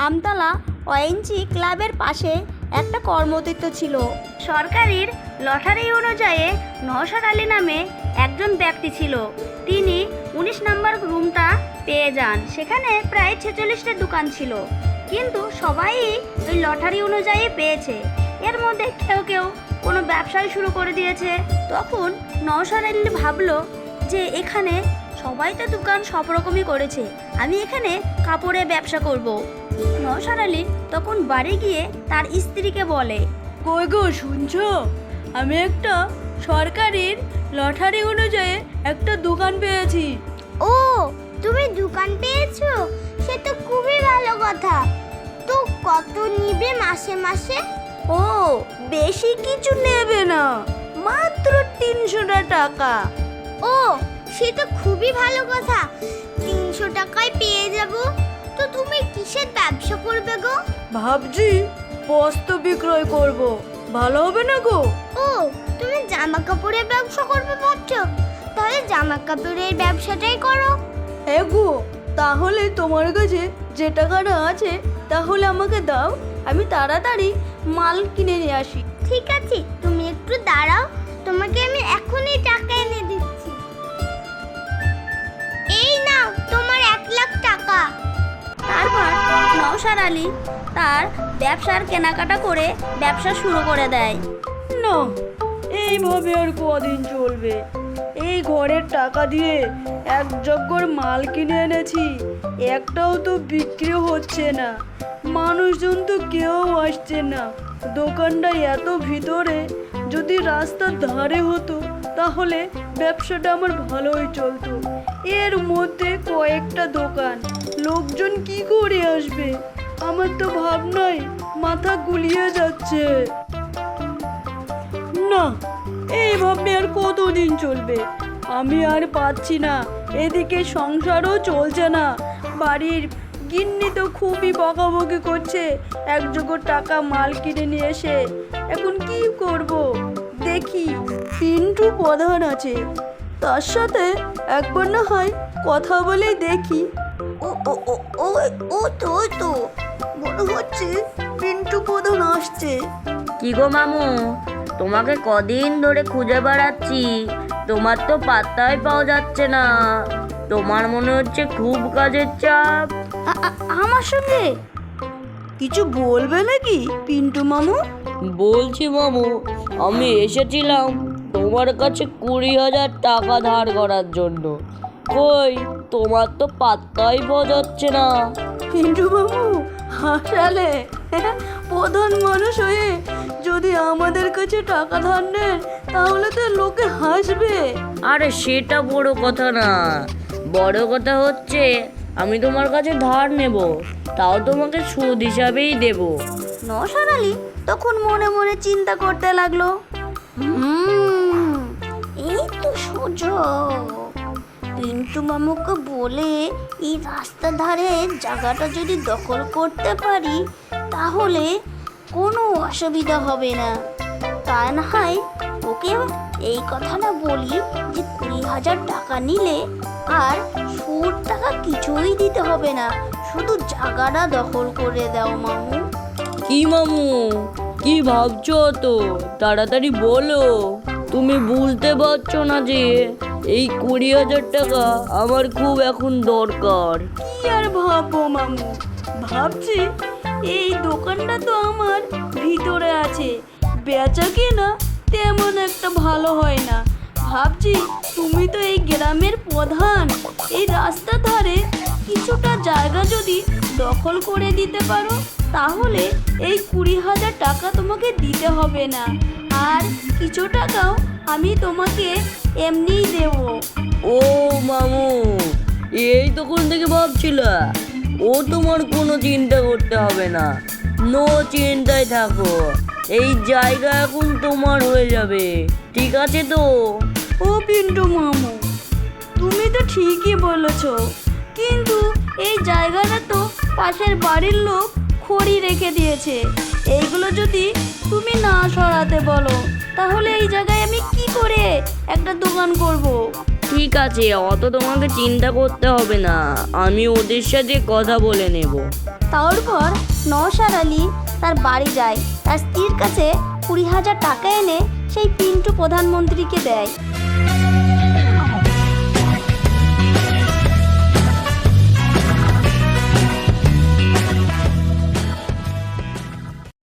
Jamtala ONG ক্লাবের পাশে একটা কর্মতীর্থ ছিল। সরকারির লটারি অনুযায়ী নওশাদ আলী নামে একজন ব্যক্তি ছিল। তিনি 19 নম্বর রুমটা পেয়ে যান। সেখানে প্রায় 46টা দোকান ছিল, কিন্তু সবাই ওই লটারি অনুযায়ী পেয়েছে। এর মধ্যে কেউ কেউ কোনো ব্যবসায় শুরু করে দিয়েছে। তখন নওশাদ আলী ভাবলো যে এখানে সবাই তো দোকান সব রকমই করেছে, আমি এখানে কাপড়ের ব্যবসা করব। নওশাদ আলী তখন বাড়ি গিয়ে তার স্ত্রীকে বলে, কই গো শুনছো, আমি একটা সরকারির লটারি অনুযায়ী একটা দোকান পেয়েছি। ও, তুমি দোকান পেয়েছো? সে তো খুবই ভালো কথা। তো কত নিবে মাসে মাসে? ও বেশি কিছু নেবে না, মাত্র 300 টাকা। ও, সে তো খুবই ভালো কথা। 300 টাকায় পেয়ে যাব। তো তুমি কিসের ব্যবসা করবে গো? ভাবছি বস্ত্র বিক্রয় করব, ভালো হবে না গো? ও, তুমি জামা কাপড়ের ব্যবসা করবে ভাবছো? তাহলে জামা কাপড়ের ব্যবসাটাই করো। হ্যাঁ গো, তাহলে তোমার কাছে যে টাকাটা আছে তাহলে আমাকে দাও, আমি তাড়াতাড়ি মাল কিনে নিয়ে আসি। ঠিক আছে, তুমি একটু দাঁড়াও, তোমাকে আমি এখনই টাকা এনে দিচ্ছি। এই নাও তোমার 1 লাখ টাকা। তারপর নওশাদ আলী তার ব্যবসার কেনাকাটা করে ব্যবসা শুরু করে দেয়। না, এইভাবে আর কদিন চলবে? এই ঘরের টাকা দিয়ে এক জগ্গর মাল কিনে এনেছি, একটাও তো বিক্রি হচ্ছে না, মানুষজন তো কেউ আসছে না। দোকানটা এত ভিতরে, যদি রাস্তার ধারে হতো তাহলে ব্যবসাটা আমার ভালোই চলতো। এর মধ্যে কয়েকটা দোকান, লোকজন কি করে আসবে? আমার তো ভাবনায় মাথা গুলিয়ে যাচ্ছে। না, এইভাবে আর কতদিন চলবে? আমি আর পাচ্ছি না, এদিকে সংসারও চলছে না। বাড়ির গিন্নি তো খুবই বকাবকি করছে এক জোগাড় টাকা মাল কিনে নিয়ে এসে। এখন কি করব? দেখি পিন্টু প্রধান আছে, তার সাথে একবার না হয় কথা বলেই দেখি। ও ও ও ও ও তো ওই তো মনে হচ্ছে পিন্টু প্রধান আসছে। কি গো মামু, তোমাকে কদিন ধরে খুঁজে বেড়াচ্ছি, তোমার তো পাত্তাই পাওয়া যাচ্ছে না। তোমার মনে হচ্ছে খুব কাজের চাপ। আমার সঙ্গে কিছু বলবে নাকি পিন্টু মামু? বলছি মামু, আমি এসেছিলাম তোমার কাছে 20,000 টাকা ধার করার জন্য। কই, তোমার তো পাত্তাই পাওয়া যাচ্ছে না। পিন্টু বাবু হাসালে, প্রধান মানুষ হয়ে যদি আমাদের কাছে টাকা ধার নেন তাহলে তো লোকে হাসবে। আরে সেটা বড় কথা না, বড় কথা হচ্ছে আমি তোমার কাছে ধার নেব, তাও তোমাকে সুদ হিসাবেই দেব। নওশাদ আলী তখন মনে মনে চিন্তা করতে লাগলো, এই তো সুযোগ। পিন্টু মামুকে বলে এই রাস্তার ধারে জায়গাটা যদি দখল করতে পারি তাহলে কোনো অসুবিধা হবে না। তা না হয় ওকে এই কথাটা বলি যে 20,000 টাকা নিলে আর সুদ টাকা কিছুই দিতে হবে না, শুধু জায়গাটা দখল করে দাও মামু। কি মামু, কি ভাবছো? তো তাড়াতাড়ি বলো। তুমি বুঝতে পারছো না যে এই 20,000 টাকা আমার খুব এখন দরকার? কি আর ভাববো মামু, ভাবছি এই দোকানটা তো আমার ভিতরে আছে, বেচা কিনা তেমন একটা ভালো হয় না। ভাবছি তুমি তো এই গ্রামের প্রধান, এই রাস্তার ধারে কিছুটা জায়গা যদি দখল করে দিতে পারো তাহলে এই 20,000 টাকা তোমাকে দিতে হবে না, আর কিছু টাকাও আমি তোমাকে এমনিই দেবো। ও মামু, এই তখন থেকে ভাবছিলা? ও তোমার কোনো চিন্তা করতে হবে না, নো চিন্তায় থাকো, এই জায়গা এখন তোমার হয়ে যাবে, ঠিক আছে তো? ও পিন্টু মামু, তুমি তো ঠিকই বলেছো, কিন্তু এই জায়গাটা তো পাশের বাড়ির লোক খড়ি রেখে দিয়েছে। এইগুলো যদি তুমি না সরাতে বলো তাহলে এই জায়গায় আমি কি করে একটা দোকান করব? ঠিক আছে, অত তোমাকে চিন্তা করতে হবে না, আমি ওদের সাথে কথা বলে নেব। তারপর নওশাদ আলী তার বাড়ি যায়, তার স্ত্রীর কাছে 20,000 টাকা এনে সেই পিন্টু প্রধানমন্ত্রীকে দেয়।